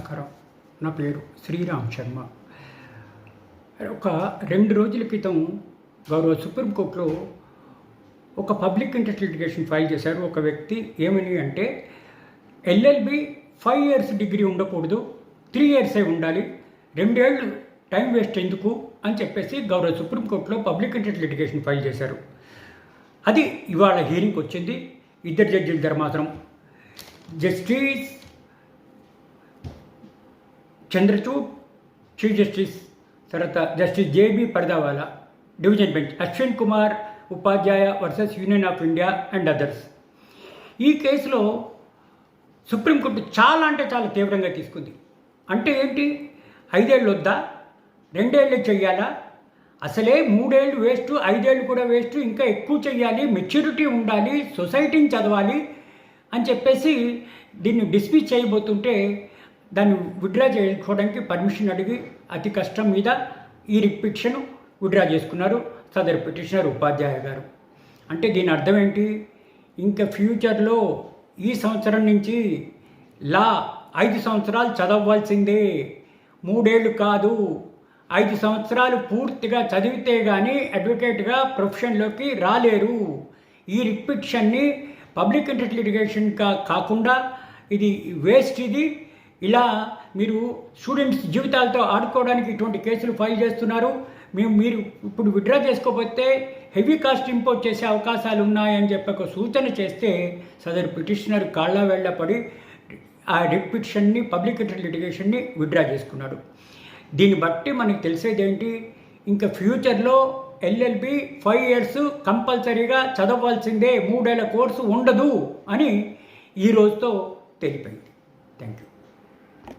నమస్కారం. నా పేరు శ్రీరామ్ శర్మ. ఒక 2 రోజుల క్రితం గౌరవ సుప్రీంకోర్టులో ఒక పబ్లిక్ ఇంట్రెస్ట్ లిటిగేషన్ ఫైల్ చేశారు ఒక వ్యక్తి. ఏమని అంటే ఎల్ఎల్బి 5 years డిగ్రీ ఉండకూడదు, 3 years ఉండాలి, 2 ఏళ్ళు టైం వేస్ట్ ఎందుకు అని చెప్పేసి గౌరవ సుప్రీంకోర్టులో పబ్లిక్ ఇంట్రెస్ట్ లిటిగేషన్ ఫైల్ చేశారు. అది ఇవాళ హీరింగ్కి వచ్చింది. 2 జడ్జిల ధర్మాసనం, జస్టిస్ చంద్రచూడ్, చీఫ్ జస్టిస్, తర్వాత justice JB Pardiwala, division bench, Ashwin Kumar Upadhyay versus Union of India and others. ఈ కేసులో సుప్రీంకోర్టు చాలా తీవ్రంగా తీసుకుంది. అంటే ఏంటి, 5 ఏళ్ళు వద్దా, 2 ఏళ్ళు చెయ్యాలా, అసలే 3 ఏళ్ళు వేస్ట్, 5 ఏళ్ళు కూడా వేస్ట్, ఇంకా ఎక్కువ చెయ్యాలి, మెచ్యూరిటీ ఉండాలి, సొసైటీని చదవాలి అని చెప్పేసి దీన్ని డిస్మిస్ చేయబోతుంటే దాన్ని విత్డ్రా చేసుకోవడానికి పర్మిషన్ అడిగి అతి కష్టం మీద ఈ రిట్ పిటిషన్ విత్డ్రా చేసుకున్నారు సదరు పిటిషనర్ ఉపాధ్యాయ గారు. అంటే దీని అర్థం ఏంటి, ఇంకా ఫ్యూచర్లో ఈ సంవత్సరం నుంచి లా 5 సంవత్సరాలు చదవవలసిందే, 3 ఏళ్ళు కాదు, 5 సంవత్సరాలు పూర్తిగా చదివితే కానీ అడ్వకేట్గా ప్రొఫెషన్లోకి రాలేరు. ఈ రిట్ పిటిషన్ని పబ్లిక్ ఇంట్రెస్ట్ లిటిగేషన్గా కాకుండా ఇది వేస్ట్. ఇది ఇలా మీరు స్టూడెంట్స్ జీవితాలతో ఆడుకోవడానికి ఇటువంటి కేసులు ఫైల్ చేస్తున్నారు. మీరు ఇప్పుడు విత్డ్రా చేసుకోకపోతే హెవీ కాస్ట్ ఇంపోజ్ చేసే అవకాశాలు ఉన్నాయని చెప్పి ఒక సూచన చేస్తే సదరు పిటిషనర్ కాళ్ళ వెళ్ళపడి ఆ రిట్ పిటిషన్ని పబ్లిక్ ఇంట్రెస్ట్ లిటిగేషన్ని విత్డ్రా చేసుకున్నాడు. దీన్ని బట్టి మనకి తెలిసేది ఏంటి, ఇంకా ఫ్యూచర్లో ఎల్ఎల్బి 5 years కంపల్సరీగా చదవవలసిందే, 3 ఏళ్ల కోర్సు ఉండదు అని ఈ రోజుతో తెలిపింది. Thank you.